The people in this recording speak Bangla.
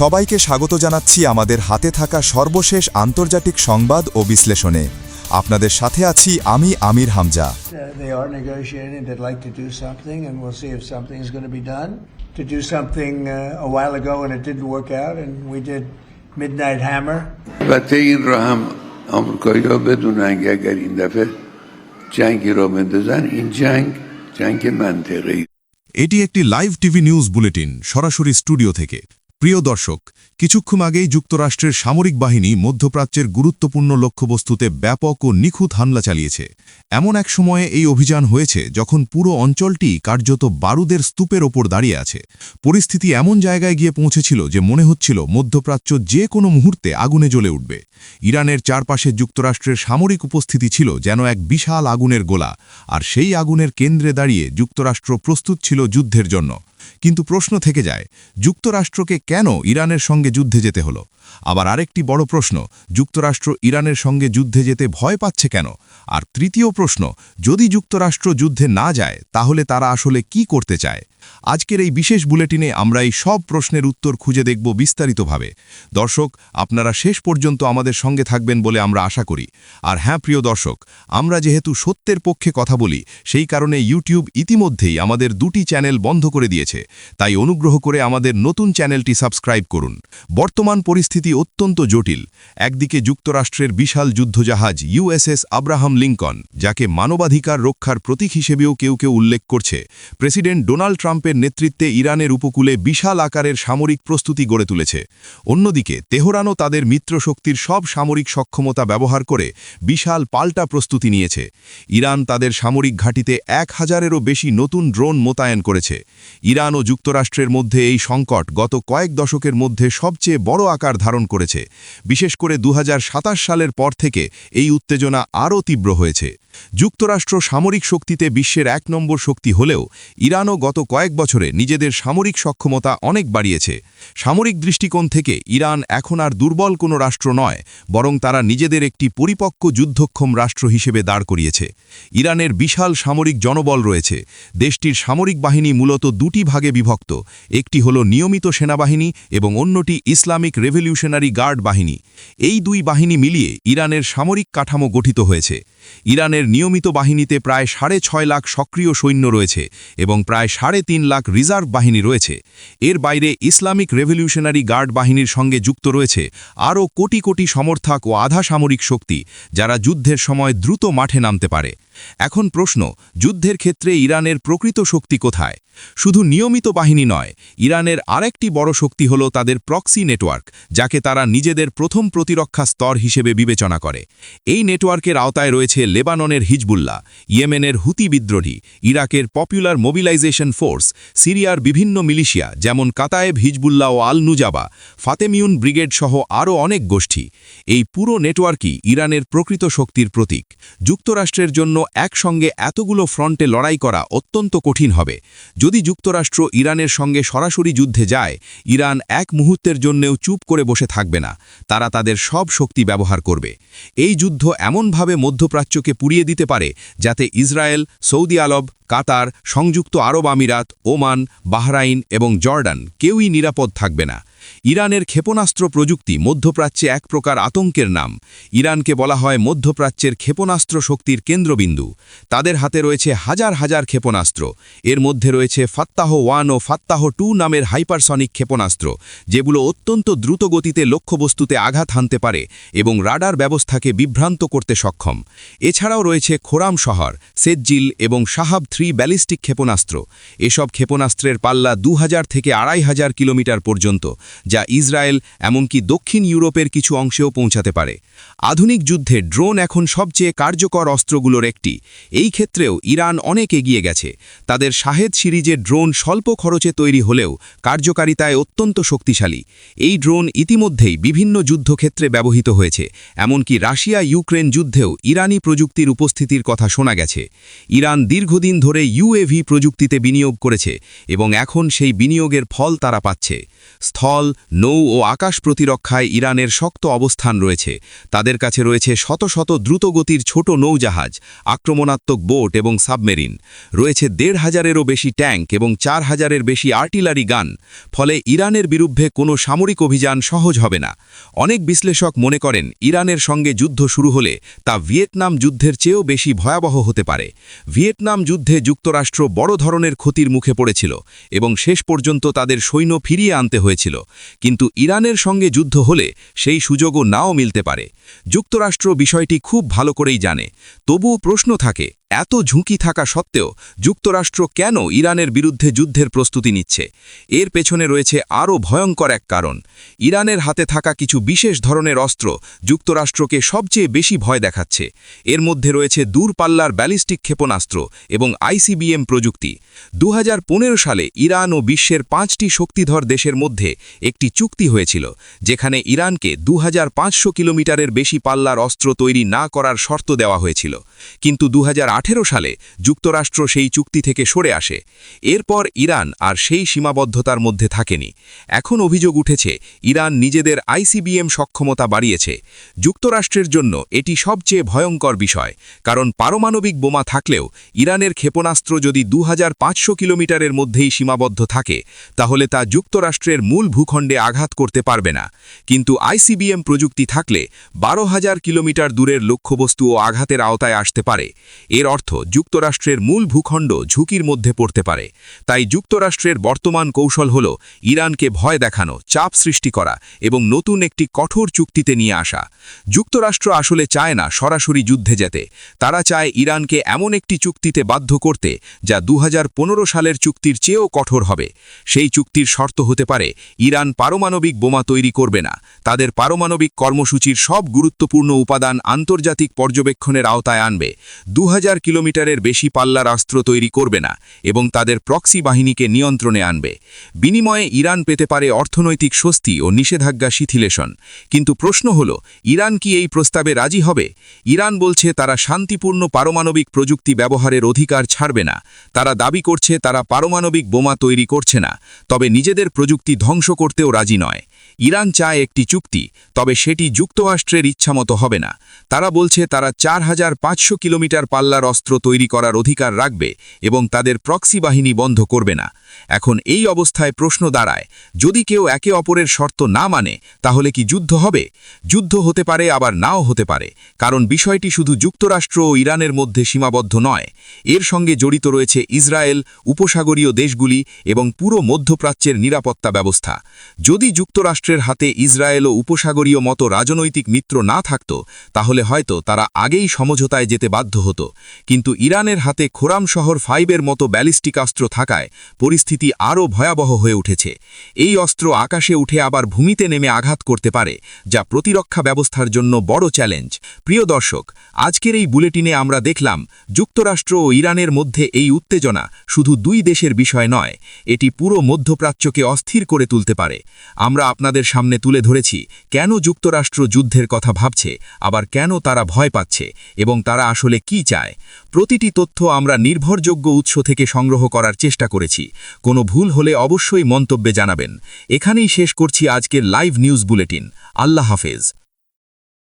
সবাইকে স্বাগত জানাচ্ছি আমাদের হাতে থাকা সর্বশেষ আন্তর্জাতিক সংবাদ ও বিশ্লেষণে। আপনাদের সাথে আছি আমি আমির Hamza. They are negotiating. They'd like to do something, and we'll see if something is going to be done. To do something a while ago, and it didn't work out, and we did Midnight Hammer. البته این را هم آمریکایی‌ها بدونن که اگر این دفعه جنگی را بندازن این جنگ منطقه‌ای এটি একটি লাইভ টিভি নিউজ বুলেটিন সরাসরি স্টুডিও থেকে। প্রিয় দর্শক, কিছুক্ষণ আগেই যুক্তরাষ্ট্রের সামরিক বাহিনী মধ্যপ্রাচ্যের গুরুত্বপূর্ণ লক্ষ্যবস্তুতে ব্যাপক ও নিখুঁত হামলা চালিয়েছে। এমন এক সময়ে এই অভিযান হয়েছে যখন পুরো অঞ্চলটি কার্যত বারুদের স্তূপের ওপর দাঁড়িয়ে আছে। পরিস্থিতি এমন জায়গায় গিয়ে পৌঁছেছিল যে মনে হচ্ছিল মধ্যপ্রাচ্য যে কোনো মুহূর্তে আগুনে জ্বলে উঠবে। ইরানের চারপাশে যুক্তরাষ্ট্রের সামরিক উপস্থিতি ছিল যেন এক বিশাল আগুনের গোলা, আর সেই আগুনের কেন্দ্রে দাঁড়িয়ে যুক্তরাষ্ট্র প্রস্তুত ছিল যুদ্ধের জন্য। কিন্তু প্রশ্ন থেকে যায়, যুক্তরাষ্ট্রকে কেন ইরানের সঙ্গে যুদ্ধে যেতে হলো? আবার আরেকটি বড় প্রশ্ন, যুক্তরাষ্ট্র ইরানের সঙ্গে যুদ্ধে যেতে ভয় পাচ্ছে কেন? আর তৃতীয় প্রশ্ন, যদি যুক্তরাষ্ট্র যুদ্ধে না যায় তাহলে তারা আসলে কি করতে চায়? আজকের এই বিশেষ বুলেটিনে আমরা এই সব প্রশ্নের উত্তর খুঁজে দেখব বিস্তারিতভাবে। দর্শক, আপনারা শেষ পর্যন্ত আমাদের সঙ্গে থাকবেন বলে আমরা আশা করি। আর হ্যাঁ প্রিয় দর্শক, আমরা যেহেতু সত্যের পক্ষে কথা বলি, সেই কারণে ইউটিউব ইতিমধ্যেই আমাদের দুটি চ্যানেল বন্ধ করে দিয়েছে। তাই অনুগ্রহ করে আমাদের নতুন চ্যানেলটি সাবস্ক্রাইব করুন। বর্তমান পরিস্থিতি অত্যন্ত জটিল। একদিকে যুক্তরাষ্ট্রের বিশাল যুদ্ধজাহাজ ইউএসএস আব্রাহাম লিঙ্কন, যাকে মানবাধিকার রক্ষার প্রতীক হিসেবেও কেউ কেউ উল্লেখ করছে। প্রেসিডেন্ট ডোনাল্ড ট্রাম্পের নেতৃত্বে ইরানের উপকূলে বিশাল আকারের সামরিক প্রস্তুতি গড়ে তুলেছে। অন্যদিকে তেহরানও তাদের মিত্রশক্তির সব সামরিক সক্ষমতা ব্যবহার করে বিশাল পাল্টা প্রস্তুতি নিয়েছে। ইরান তাদের সামরিক ঘাঁটিতে 1000-এরও বেশি নতুন ড্রোন মোতায়েন করেছে। ইরান ও যুক্তরাষ্ট্রের মধ্যে এই সংকট গত কয়েক দশকের মধ্যে সবচেয়ে বড় আকার ধারণ করেছে। বিশেষ করে 2027 সালের পর থেকে এই উত্তেজনা আরও তীব্র হয়েছে। যুক্তরাষ্ট্র সামরিক শক্তিতে বিশ্বের 1 নম্বর শক্তি হলেও ইরানও গত কয়েক বছরে নিজেদের সামরিক সক্ষমতা অনেক বাড়িয়েছে। সামরিক দৃষ্টিকোণ থেকে ইরান এখন আর দুর্বল কোনো রাষ্ট্র নয়, বরং তারা নিজেদের একটি পরিপক্ক যুদ্ধক্ষম রাষ্ট্র হিসেবে দাঁড় করিয়েছে। ইরানের বিশাল সামরিক জনবল রয়েছে। দেশটির সামরিক বাহিনী মূলত দুটি ভাগে বিভক্ত, একটি হল নিয়মিত সেনাবাহিনী এবং অন্যটি ইসলামিক রেভলিউশনারি গার্ড বাহিনী। এই দুই বাহিনী মিলিয়ে ইরানের সামরিক কাঠামো গঠিত হয়েছে। ইরানের নিয়মিত বাহিনীতে প্রায় 6.5 লাখ সক্রিয় সৈন্য রয়েছে এবং প্রায় 3.5 লাখ রিজার্ভ বাহিনী রয়েছে। এর বাইরে ইসলামিক রেভলিউশনারি গার্ড বাহিনীর সঙ্গে যুক্ত রয়েছে আরও কোটি কোটি সমর্থক ও আধা সামরিক শক্তি, যারা যুদ্ধের সময় দ্রুত মাঠে নামতে পারে। এখন প্রশ্ন, যুদ্ধের ক্ষেত্রে ইরানের প্রকৃত শক্তি কোথায়? শুধু নিয়মিত বাহিনী নয়, ইরানের আরেকটি বড় শক্তি হল তাদের প্রক্সি নেটওয়ার্ক, যাকে তারা নিজেদের প্রথম প্রতিরক্ষা স্তর হিসেবে বিবেচনা করে। এই নেটওয়ার্কের আওতায় রয়েছে লেবাননের হিজবুল্লাহ, ইয়েমেনের হুতি বিদ্রোহী, ইরাকের পপুলার মোবিলাইজেশন ফোর্স, সিরিয়ার বিভিন্ন মিলিশিয়া যেমন কাতায়েব হিজবুল্লাহ ও আল নুজাবা, ফাতেমিউন ব্রিগেড সহ আরও অনেক গোষ্ঠী। এই পুরো নেটওয়ার্কই ইরানের প্রকৃত শক্তির প্রতীক। যুক্তরাষ্ট্রের জন্য একসঙ্গে এতগুলো ফ্রন্টে লড়াই করা অত্যন্ত কঠিন হবে। যদি যুক্তরাষ্ট্র ইরানের সঙ্গে সরাসরি যুদ্ধে যায়, ইরান এক মুহূর্তের জন্যেও চুপ করে বসে থাকবে না। তারা তাদের সব শক্তি ব্যবহার করবে। এই যুদ্ধ এমনভাবে মধ্যপ্রাচ্যকে পুড়িয়ে দিতে পারে যাতে ইসরায়েল, সৌদি আরব, কাতার, সংযুক্ত আরব আমিরাত, ওমান, বাহরাইন এবং জর্ডান কেউই নিরাপদ থাকবে না। ইরানের ক্ষেপণাস্ত্র প্রযুক্তি মধ্যপ্রাচ্যে এক প্রকার আতঙ্কের নাম। ইরানকে বলা হয় মধ্যপ্রাচ্যের ক্ষেপণাস্ত্র শক্তির কেন্দ্রবিন্দু। তাদের হাতে রয়েছে হাজার হাজার ক্ষেপণাস্ত্র। এর মধ্যে রয়েছে ফাত্তাহ 1 ও ফাত্তাহ 2 নামের হাইপারসনিক ক্ষেপণাস্ত্র, যেগুলো অত্যন্ত দ্রুত গতিতে লক্ষ্যবস্তুতে আঘাত হানতে পারে এবং রাডার ব্যবস্থাকে বিভ্রান্ত করতে সক্ষম। এছাড়াও রয়েছে খোরাম শহর, সেজ্জিল এবং শাহাব 3 ব্যালিস্টিক ক্ষেপণাস্ত্র। এসব ক্ষেপণাস্ত্রের পাল্লা 2000 থেকে 2500 কিলোমিটার পর্যন্ত, যা ইসরায়েল এমনকি দক্ষিণ ইউরোপের কিছু অংশেও পৌঁছাতে পারে। আধুনিক যুদ্ধে ড্রোন এখন সবচেয়ে কার্যকর অস্ত্রগুলোর একটি। এই ক্ষেত্রেও ইরান অনেক এগিয়ে গেছে। তাদের শাহেদ সিরিজের ড্রোন স্বল্প খরচে তৈরি হলেও কার্যকারিতায় অত্যন্ত শক্তিশালী। এই ড্রোন ইতিমধ্যেই বিভিন্ন যুদ্ধক্ষেত্রে ব্যবহৃত হয়েছে। এমনকি রাশিয়া ইউক্রেন যুদ্ধেও ইরানি প্রযুক্তির উপস্থিতির কথা শোনা গেছে। ইরান দীর্ঘদিন ধরে ইউএভি প্রযুক্তিতে বিনিয়োগ করেছে এবং এখন সেই বিনিয়োগের ফল তারা পাচ্ছে। স্থল, স্থল নৌ ও আকাশ প্রতিরক্ষায় ইরানের শক্ত অবস্থান রয়েছে। তাদের কাছে রয়েছে শত শত দ্রুতগতির ছোট নৌজাহাজ, আক্রমণাত্মক বোট এবং সাবমেরিন। রয়েছে ১৫০০-এরও বেশি ট্যাঙ্ক এবং ৪০০০-এর বেশি আর্টিলারি গান। ফলে ইরানের বিরুদ্ধে কোনো সামরিক অভিযান সহজ হবে না। অনেক বিশ্লেষক মনে করেন ইরানের সঙ্গে যুদ্ধ শুরু হলে তা ভিয়েতনাম যুদ্ধের চেয়েও বেশি ভয়াবহ হতে পারে। ভিয়েতনাম যুদ্ধে যুক্তরাষ্ট্র বড় ধরনের ক্ষতির মুখে পড়েছিল এবং শেষ পর্যন্ত তাদের সৈন্য ফিরিয়ে আনতে হয়েছিল। কিন্তু ইরানের সঙ্গে যুদ্ধ হলে সেই সুযোগও নাও মিলতে পারে। যুক্তরাষ্ট্র বিষয়টি খুব ভালো করেই জানে। তবুও প্রশ্ন থাকে, এত ঝুঁকি থাকা সত্ত্বেও যুক্তরাষ্ট্র কেন ইরানের বিরুদ্ধে যুদ্ধের প্রস্তুতি নিচ্ছে? এর পেছনে রয়েছে আরও ভয়ঙ্কর এক কারণ। ইরানের হাতে থাকা কিছু বিশেষ ধরনের অস্ত্র যুক্তরাষ্ট্রকে সবচেয়ে বেশি ভয় দেখাচ্ছে। এর মধ্যে রয়েছে দূরপাল্লার ব্যালিস্টিক ক্ষেপণাস্ত্র এবং আইসিবিএম প্রযুক্তি। ২০১৫ সালে ইরান ও বিশ্বের ৫টি শক্তিধর দেশের মধ্যে একটি চুক্তি হয়েছিল, যেখানে ইরানকে ২৫০০ কিলোমিটারের বেশি পাল্লার অস্ত্র তৈরি না করার শর্ত দেওয়া হয়েছিল। কিন্তু ২০১৮ সালে যুক্তরাষ্ট্র সেই চুক্তি থেকে সরে আসে। এরপর ইরান আর সেই সীমাবদ্ধতার মধ্যে থাকেনি। এখন অভিযোগ উঠেছে ইরান নিজেদের আইসিবিএম সক্ষমতা বাড়িয়েছে। যুক্তরাষ্ট্রের জন্য এটি সবচেয়ে ভয়ঙ্কর বিষয়, কারণ পারমাণবিক বোমা থাকলেও ইরানের ক্ষেপণাস্ত্র যদি ২৫০০ কিলোমিটারের মধ্যেই সীমাবদ্ধ থাকে, তাহলে তা যুক্তরাষ্ট্রের মূল ভূখণ্ডে আঘাত করতে পারবে না। কিন্তু আইসিবিএম প্রযুক্তি থাকলে ১২,০০০ কিলোমিটার দূরের লক্ষ্যবস্তুও আঘাতের আওতায় আসতে পারে। এর অর্থ যুক্তরাষ্ট্রের মূল ভূখণ্ড ঝুঁকির মধ্যে পড়তে পারে। তাই যুক্তরাষ্ট্রের বর্তমান কৌশল হল ইরানকে ভয় দেখানো, চাপ সৃষ্টি করা এবং নতুন একটি কঠোর চুক্তিতে নিয়ে আসা। যুক্তরাষ্ট্র আসলে চায় না সরাসরি যুদ্ধে যেতে। তারা চায় ইরানকে এমন একটি চুক্তিতে বাধ্য করতে যা ২০১৫ সালের চুক্তির চেয়েও কঠোর হবে। সেই চুক্তির শর্ত হতে পারে ইরান পারমাণবিক বোমা তৈরি করবে না, তাদের পারমাণবিক কর্মসূচির সব গুরুত্বপূর্ণ উপাদান আন্তর্জাতিক পর্যবেক্ষণের আওতায় আনবে, ২০০০ কিলোমিটারের বেশি পাল্লার অস্ত্র তৈরি করবে না এবং তাদের প্রক্সি বাহিনীকে নিয়ন্ত্রণে আনবে। বিনিময়ে ইরান পেতে পারে অর্থনৈতিক স্বস্তি ও নিষেধাজ্ঞা শিথিলেশন। কিন্তু প্রশ্ন হল, ইরান কি এই প্রস্তাবে রাজি হবে? ইরান বলছে তারা শান্তিপূর্ণ পারমাণবিক প্রযুক্তি ব্যবহারের অধিকার ছাড়বে না। তারা দাবি করছে তারা পারমাণবিক বোমা তৈরি করছে না, তবে নিজেদের প্রযুক্তি ধ্বংস করতেও রাজি নয়। ইরান চায় একটি চুক্তি, তবে সেটি যুক্তরাষ্ট্রের ইচ্ছামতো হবে না। তারা বলছে তারা ৪৫০০ কিলোমিটার পাল্লার অস্ত্র তৈরি করার অধিকার রাখবে এবং তাদের প্রক্সি বাহিনী বন্ধ করবে না। এখন এই অবস্থায় প্রশ্ন দাঁড়ায়, যদি কেউ একে অপরের শর্ত না মানে, তাহলে কি যুদ্ধ হবে? যুদ্ধ হতে পারে, আবার নাও হতে পারে, কারণ বিষয়টি শুধু যুক্তরাষ্ট্র ও ইরানের মধ্যে সীমাবদ্ধ নয়। এর সঙ্গে জড়িত রয়েছে ইসরায়েল, উপসাগরীয় দেশগুলি এবং পুরো মধ্যপ্রাচ্যের নিরাপত্তা ব্যবস্থা। যদি যুক্তরাষ্ট্রের হাতে ইসরায়েল ও উপসাগরীয় মতো রাজনৈতিক মিত্র না থাকত, তাহলে হয়তো তারা আগেই সমঝোতায় যেতে বাধ্য হতো। কিন্তু ইরানের হাতে খোরাম শহর 5-এর মতো ব্যালিস্টিক অস্ত্র থাকায় পরিস্থিতি আরও ভয়াবহ হয়ে উঠেছে। এই অস্ত্র আকাশে উঠে আবার ভূমিতে নেমে আঘাত করতে পারে, যা প্রতিরক্ষা ব্যবস্থার জন্য বড় চ্যালেঞ্জ। প্রিয় দর্শক, আজকের এই বুলেটিনে আমরা দেখলাম যুক্তরাষ্ট্র ও ইরানের মধ্যে এই উত্তেজনা শুধু দুই দেশের বিষয় নয়, এটি পুরো মধ্যপ্রাচ্যকে অস্থির করে তুলতে পারে। আমরা আপনাদের সামনে তুলে ধরেছি কেন যুক্তরাষ্ট্র যুদ্ধের কথা ভাবছে, আবার কেন তারা ভয় পাচ্ছে এবং তারা আসলে কি চায়। প্রতিটি তথ্য আমরা নির্ভরযোগ্য উৎস থেকে সংগ্রহ করার চেষ্টা করেছি। কোনো ভুল হলে অবশ্যই মন্তব্যে জানাবেন। এখানেই শেষ করছি আজকের লাইভ নিউজ বুলেটিন। আল্লাহ হাফেজ।